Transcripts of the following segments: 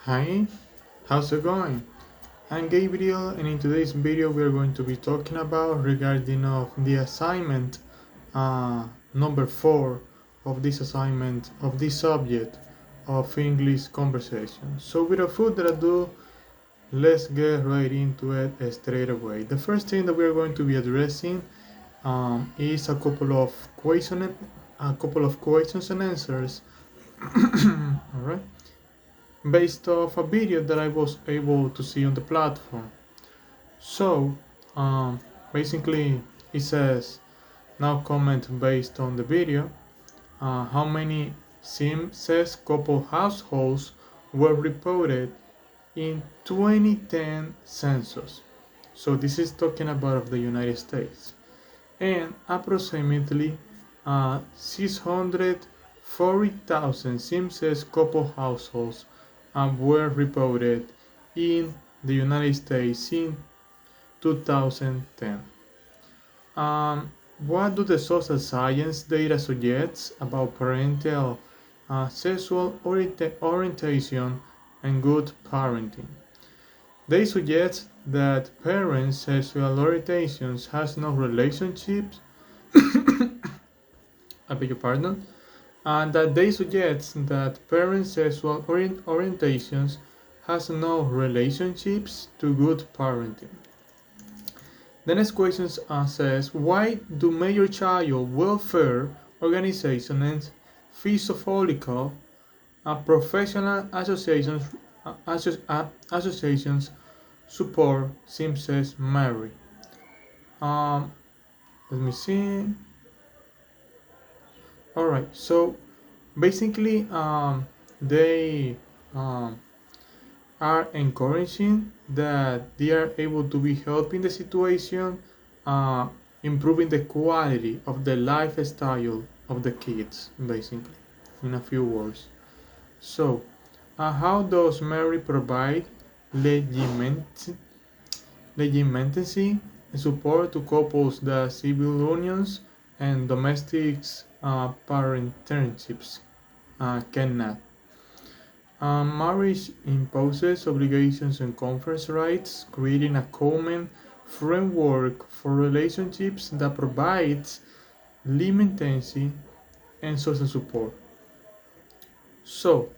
Hi, how's it going? I'm Gabriel, and in today's video we are going to be talking about regarding of the assignment number 4 of this assignment of this subject of English conversation. So without further ado, let's get right into it straight away. The first thing that we are going to be addressing is a couple of questions and answers. All right, based off a video that I was able to see on the platform. So, um, basically, it says now comment based on the video. How many same-sex couple households were reported in 2010 census? So this is talking about of the United States, and approximately 640,000 same-sex couple households were reported in the United States in 2010. What do the social science data suggest about parental sexual orientation and good parenting? They suggest that parents' sexual orientations has no relationships, I beg your pardon, and that they suggest that parents' sexual orientations has no relationships to good parenting. The next question says, why do major child welfare organizations, physiological, professional associations support same-sex marriage? Um, Let me see. All right, so basically, they um, are encouraging that they are able to be helping the situation, uh, improving the quality of the lifestyle of the kids, basically, in a few words. So, how does Mary provide legitimacy and support to couples that civil unions and domestic parentships cannot? Marriage imposes obligations and conference rights, creating a common framework for relationships that provides leniency and social support. So,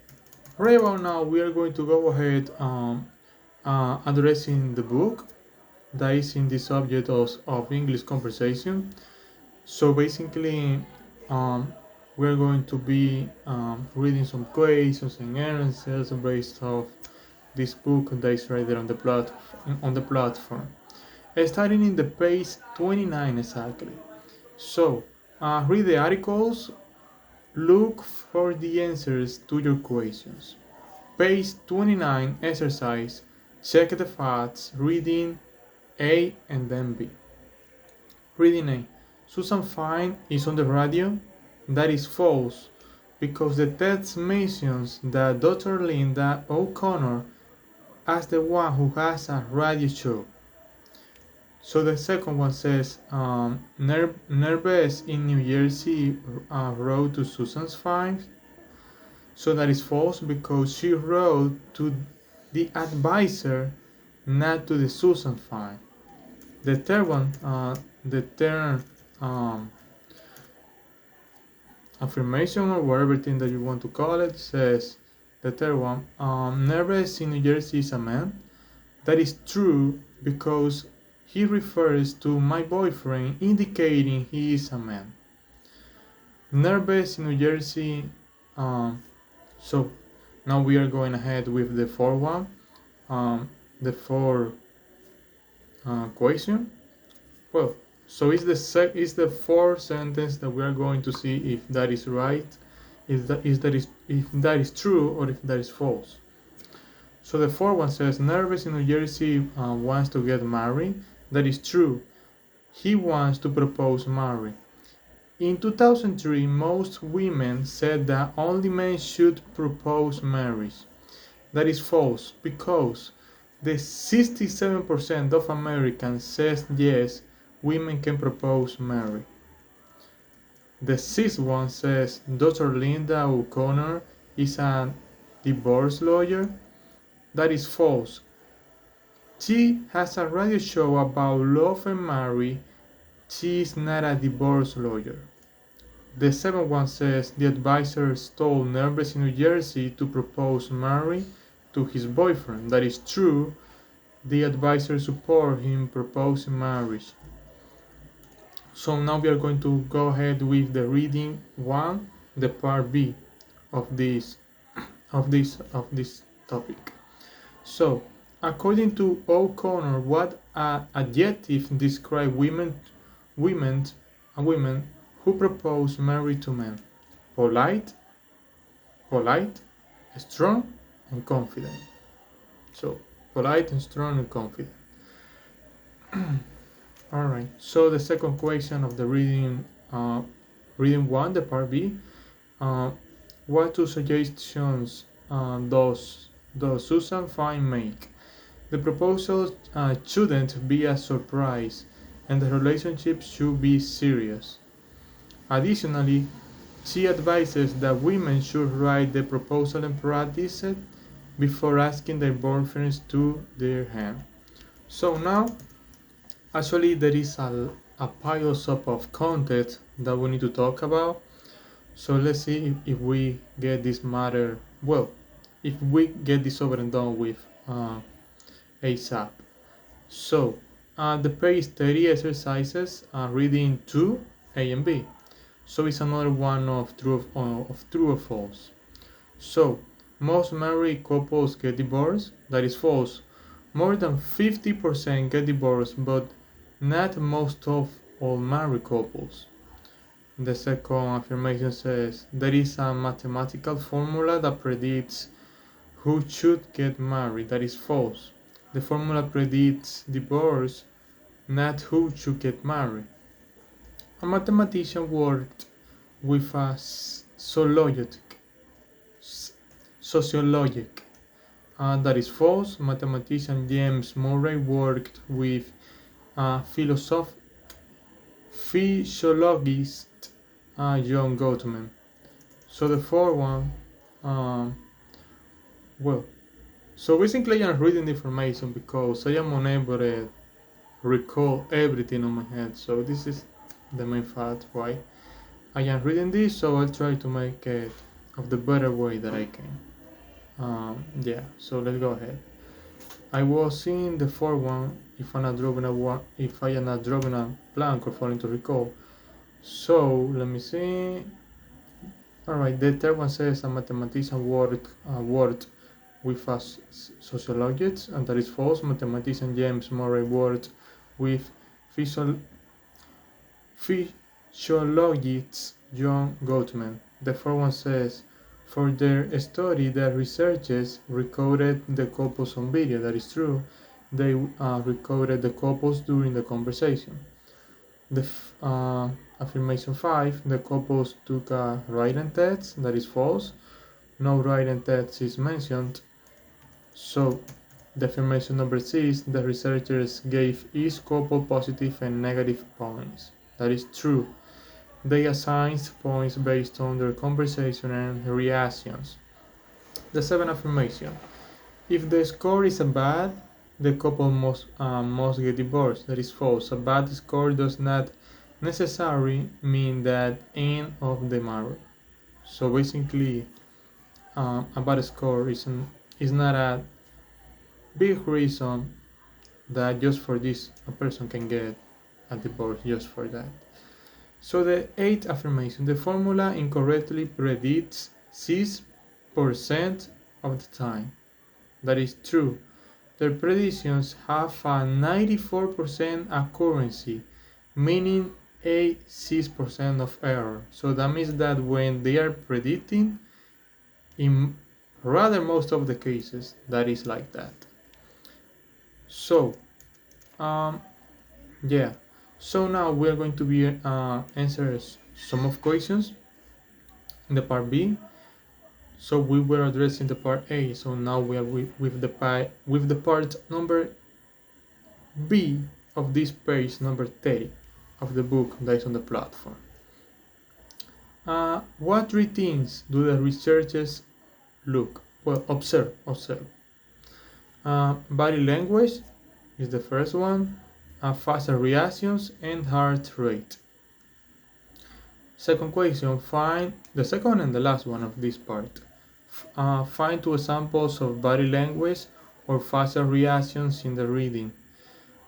right about now, we are going to go ahead addressing the book that is in the subject of English conversation. So basically, um, we're going to be reading some questions and answers based off this book that is right there on the platform. Starting in the page 29 exactly. So read the articles, look for the answers to your questions. Page 29 exercise, check the facts, reading A and then B. Reading A. Susan Fine is on the radio? That is false, because the text mentions that Dr. Linda O'Connor as the one who has a radio show. So the second one says, Nervous in New Jersey wrote to Susan's Fine. So that is false, because she wrote to the advisor, not to the Susan Fine. The third one, the third affirmation or whatever thing that you want to call it says, the third one, Nervous in New Jersey is a man. That is true, because he refers to my boyfriend, indicating he is a man. Nervous in New Jersey. So now we are going ahead with the fourth one, the fourth question. Well, so is the fourth sentence that we are going to see if that is right, if that is true, or if that is false. So the fourth one says, Nervous in New Jersey wants to get married. That is true. He wants to propose marriage. In 2003, most women said that only men should propose marriage. That is false, because the 67% of Americans says yes, women can propose marriage. The sixth one says Dr. Linda O'Connor is a divorce lawyer. That is false. She has a radio show about love and marriage. She is not a divorce lawyer. The seventh one says the advisor stole nervous in New Jersey to propose marriage to his boyfriend. That is true. The advisor support him proposing marriage. So now we are going to go ahead with the reading one, the part B of this topic. So, according to O'Connor, what adjective describe women, women who propose marriage to men? Polite, polite, strong, and confident. So, polite and strong and confident. All right. So the second question of the reading one, the part B. Uh, what two suggestions does Susan Fine make? The proposal shouldn't be a surprise, and the relationship should be serious. Additionally, she advises that women should write the proposal and practice it before asking their boyfriends to their hand. So now, actually, there is a pile up of content that we need to talk about. So let's see if we get this matter well, if we get this over and done with ASAP. So the page 30 exercises reading 2 A and B. So it's another one of true or false. So most married couples get divorced. That is false. More than 50% get divorced, but not most of all married couples. The second affirmation says there is a mathematical formula that predicts who should get married. That is false. The formula predicts divorce, not who should get married. A mathematician worked with a sociologic. That is false. Mathematician James Murray worked with a physiologist John Gottman. So the fourth one, well, so basically I'm reading the information because I am unable to recall everything on my head. So this is the main fact why I am reading this. So I'll try to make it of the better way that I can. Yeah. So let's go ahead. I was seeing the fourth one. If I am not drawing a blank or failing to recall. So let me see. Alright, the third one says a mathematician worked with a sociologist, and that is false. Mathematician James Murray worked with physiologist John Gottman. The fourth one says for their study, the researchers recorded the couples on video. That is true. They recorded the couples during the conversation. The affirmation 5, the couples took a writing test. That is false. No writing test is mentioned. So the affirmation number 6, the researchers gave each couple positive and negative points. That is true. They assigned points based on their conversation and reactions. The seventh affirmation, if the score is a bad, the couple must get divorced. That is false. A bad score does not necessarily mean that end of the marriage. So basically, a bad score is not a big reason that just for this a person can get a divorce just for that. So the eighth affirmation, the formula incorrectly predicts 6% of the time. That is true. Their predictions have a 94% accuracy, meaning a 6% of error. So that means that when they are predicting, in rather most of the cases, that is like that. So, yeah. So now we are going to be answer some of questions in the part B. So we were addressing the part A. So now we are with the part number B of this page number 30 of the book that is on the platform. What three things do the researchers observe? Body language is the first one, faster reactions, and heart rate. Second question, find the second and the last one of this part. Find two examples of body language or facial reactions in the reading.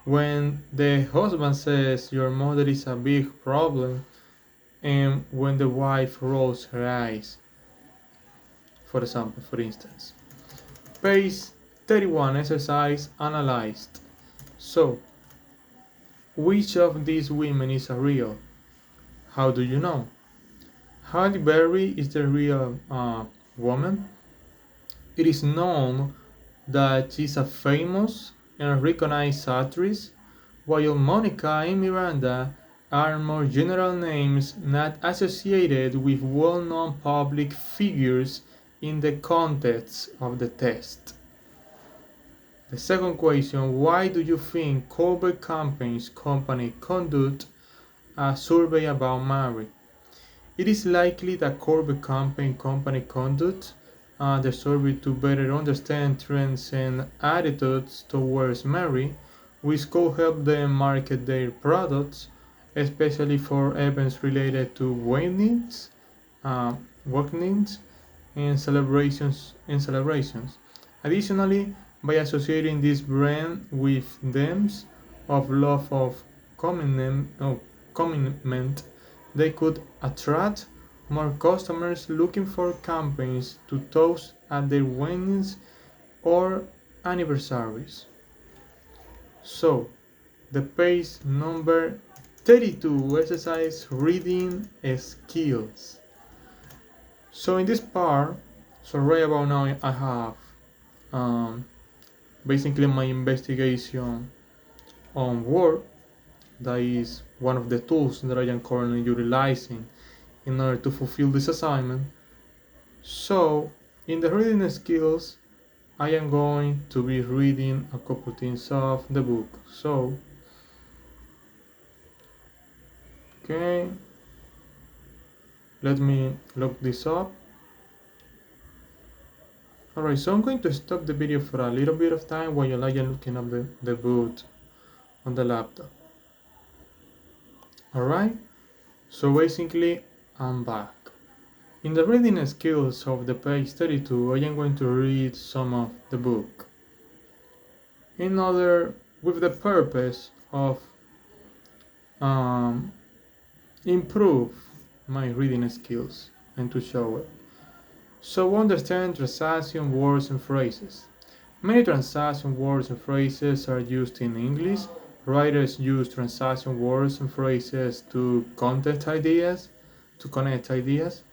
When the husband says your mother is a big problem, and when the wife rolls her eyes, for instance. Page 31 exercise analyzed. So, which of these women is a real? How do you know? Halle Berry is the real woman. It is known that she's a famous and recognized actress, while Monica and Miranda are more general names not associated with well-known public figures in the context of the test. The second question, why do you think Colbert Campaign's company conduct a survey about Mary? It is likely that Colbert Campaign company conduct the survey to better understand trends and attitudes towards Mary, which could help them market their products, especially for events related to uh, weddings, and celebrations. Additionally, by associating this brand with themes of love of commitment, they could attract more customers looking for campaigns to toast at their weddings or anniversaries. So, the page number 32 exercise reading skills. So in this part, so right about now I have um, basically my investigation on Word. That is one of the tools that I am currently utilizing in order to fulfill this assignment. So in the reading skills, I am going to be reading a couple things of the book. So, okay, let me look this up. Alright, so I'm going to stop the video for a little bit of time while I am looking up the book on the laptop. Alright, so basically I'm back. In the reading skills of the page 32, I am going to read some of the book. In order, with the purpose of um, improve my reading skills and to show it. So understand transaction words and phrases. Many transaction words and phrases are used in English. Writers use transaction words and phrases to connect ideas.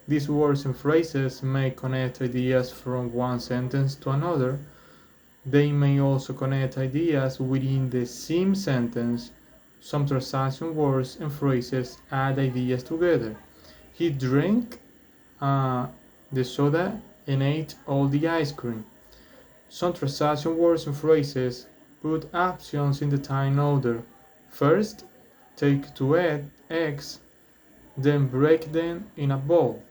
These words and phrases may connect ideas from one sentence to another. They may also connect ideas within the same sentence. Some transaction words and phrases add ideas together. He drank uh, the soda and ate all the ice cream. Some transaction words and phrases put actions in the time order. First, take two eggs, then break them in a bowl.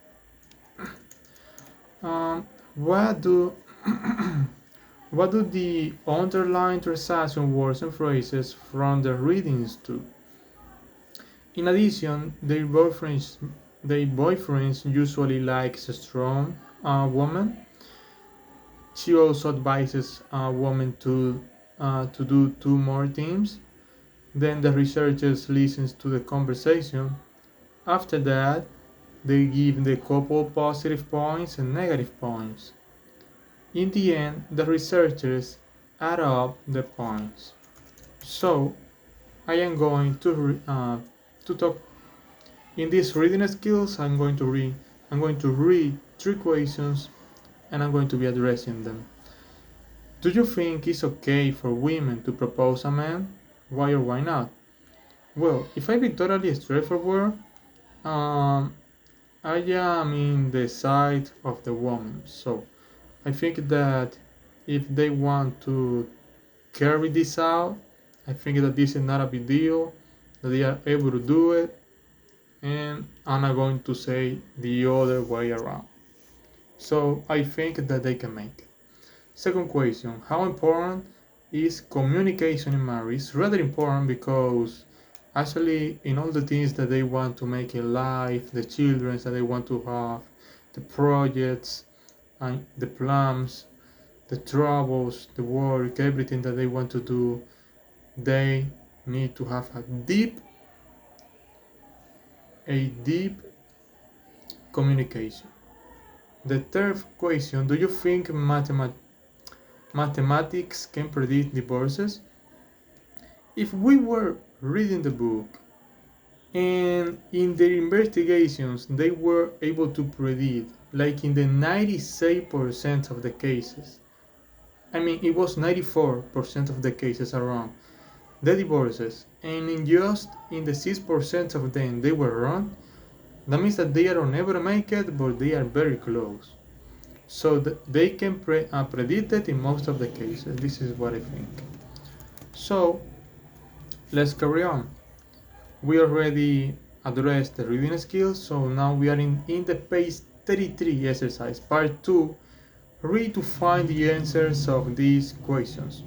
What do what do the underlying transaction words and phrases from the readings do? In addition, their boyfriends usually likes a strong woman. She also advises a woman to do two more things. Then the researchers listens to the conversation. After that, they give the couple positive points and negative points. In the end, the researchers add up the points. So, I am going to talk in these reading skills. I'm going to read three questions and I'm going to be addressing them. Do you think it's okay for women to propose a man? Why or why not? Well, if I be totally straightforward, um, I am in the side of the woman. So I think that if they want to carry this out, I think that this is not a big deal, that they are able to do it, and I'm not going to say the other way around. So I think that they can make it. Second question, how important is communication in marriage? It's rather important because actually in all the things that they want to make in life, the children that they want to have, the projects and the plans, the troubles, the work, everything that they want to do, they need to have a deep communication. The third question, do you think mathematics can predict divorces? If we were reading the book and in their investigations they were able to predict, like in the 96% of the cases, I mean it was 94% of the cases around the divorces, and in just in the 6% of them they were wrong, that means that they are never make it, but they are very close. So they can predict it in most of the cases. This is what I think. So let's carry on. We already addressed the reading skills, so now we are in the page 33 exercise, part 2. Read to find the answers of these questions.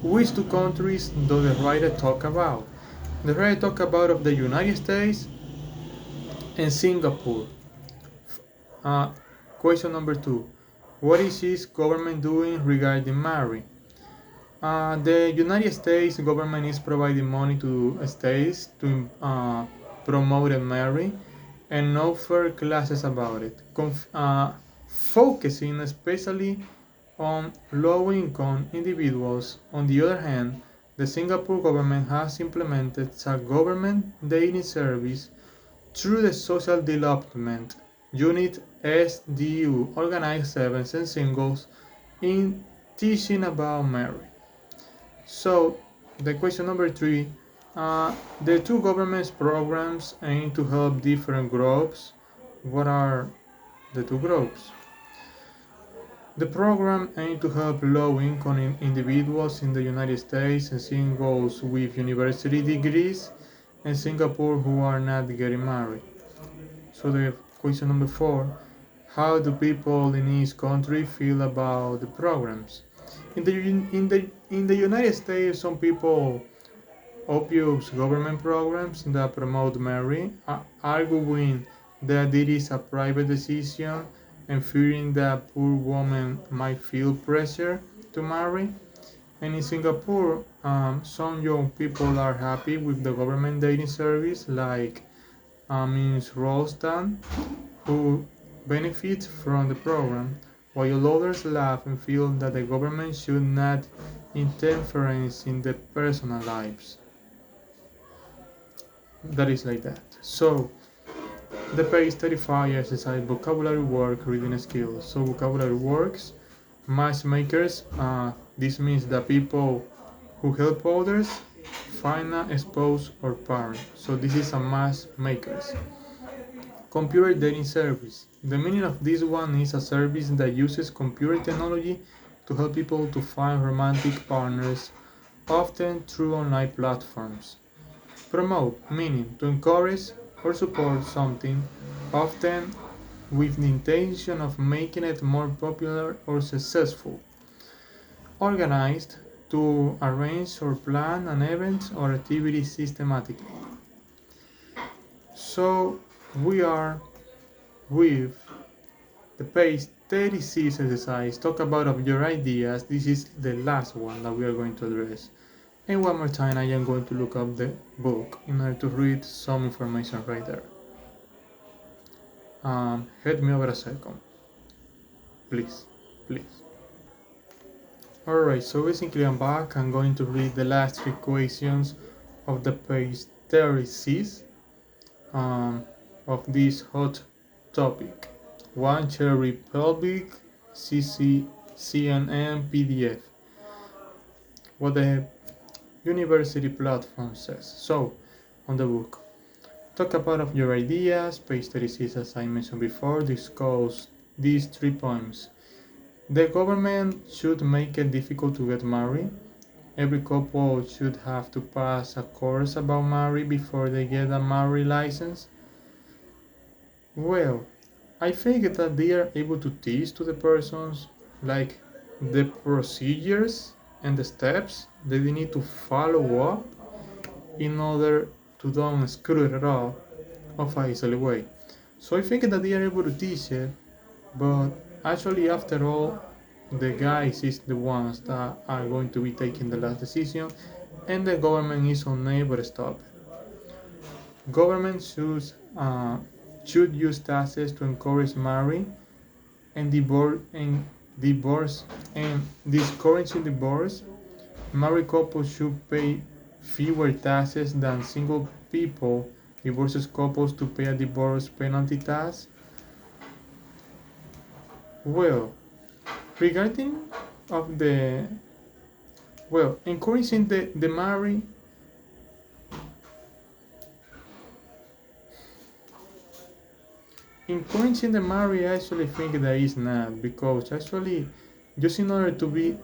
Which two countries does the writer talk about? The writer talk about of the United States and Singapore. Uh, Question number 2. What is his government doing regarding marriage? The United States government is providing money to states to promote marriage and offer classes about it, focusing especially on low-income individuals. On the other hand, the Singapore government has implemented a government dating service through the Social Development Unit SDU, organized sevens and singles in teaching about marriage. So, the question number 3, the two governments programs aim to help different groups. What are the two groups? The program aims to help low-income individuals in the United States and singles with university degrees in Singapore who are not getting married. So the question number 4, how do people in each country feel about the programs? In the United States, some people oppose government programs that promote marriage, arguing that it is a private decision and fearing that poor women might feel pressure to marry. And in Singapore, some young people are happy with the government dating service, like Ms. Ralston, who benefit from the program, while others laugh and feel that the government should not interfere in their personal lives. That is like that. So, the page 35 exercise vocabulary work reading skills. So, vocabulary works, matchmakers. This means the people who help others find a spouse or parent. So, this is a matchmakers. Computer dating service. The meaning of this one is a service that uses computer technology to help people to find romantic partners, often through online platforms. Promote, meaning to encourage or support something, often with the intention of making it more popular or successful. Organized, to arrange or plan an event or activity systematically. So we are with the page 36 exercise. Talk about of your ideas. This is the last one that we are going to address. And one more time, I am going to look up the book in order to read some information right there. Help me over a second, please, please. Alright, so basically I'm back. I'm going to read the last three questions of the page 36 of this hot topic. One Cherry Pelvic CC CNN PDF. What the university platform says. So, on the book, talk about of your ideas. Page 36, as I mentioned before, discuss these 3 points. The government should make it difficult to get married. Every couple should have to pass a course about marriage before they get a marriage license. Well, I think that they are able to teach to the persons, like the procedures and the steps that they need to follow up in order to don't screw it up of a easily way. So I think that they are able to teach it, but actually after all, the guys is the ones that are going to be taking the last decision, and the government is unable to stop it. Government should use taxes to encourage marrying and divorce and discouraging divorce. Married couples should pay fewer taxes than single people. Divorces couples to pay a divorce penalty tax. Well, regarding of the encouraging the marry, encouraging the marry, I actually think that is not, because actually just in order to be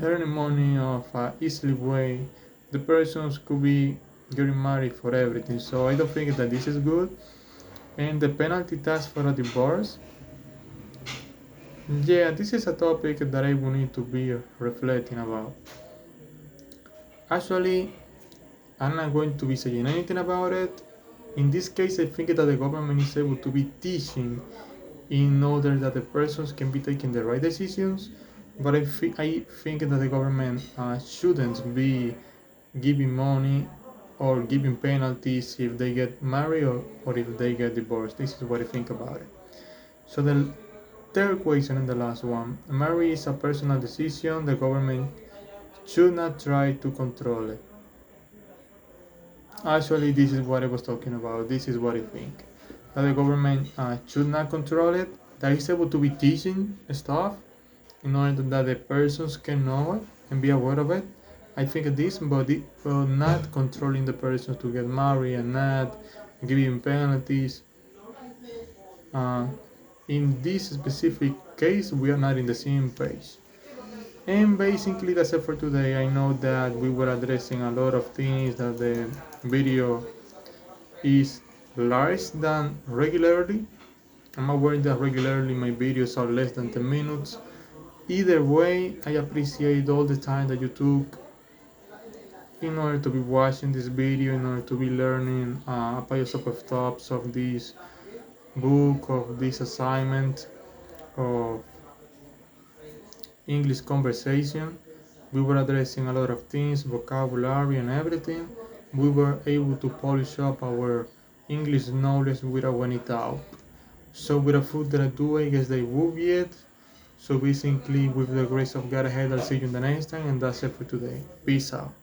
earning money of a easily way, the persons could be getting married for everything. So I don't think that this is good. And the penalty tax for a divorce, yeah, this is a topic that I will need to be reflecting about. Actually, I'm not going to be saying anything about it. In this case, I think that the government is able to be teaching in order that the persons can be taking the right decisions. But I think that the government shouldn't be giving money or giving penalties if they get married or if they get divorced. This is what I think about it. So the third question and the last one. Marriage is a personal decision. The government should not try to control it. Actually, this is what I was talking about. This is what I think. That the government should not control it. That is able to be teaching stuff in order that the persons can know it and be aware of it. I think this, but it will not controlling the persons to get married and not giving penalties. Uh, in this specific case, we are not in the same page. And basically, that's it for today. I know that we were addressing a lot of things, that the video is large than regularly. I'm aware that regularly my videos are less than 10 minutes. Either way, I appreciate all the time that you took in order to be watching this video, in order to be learning about your of thoughts of this book, of this assignment, of English conversation. We were addressing a lot of things, vocabulary and everything. We were able to polish up our English knowledge without any doubt. So without further ado, I guess they will be it. So basically, with the grace of God ahead, I'll see you in the next time, and that's it for today. Peace out.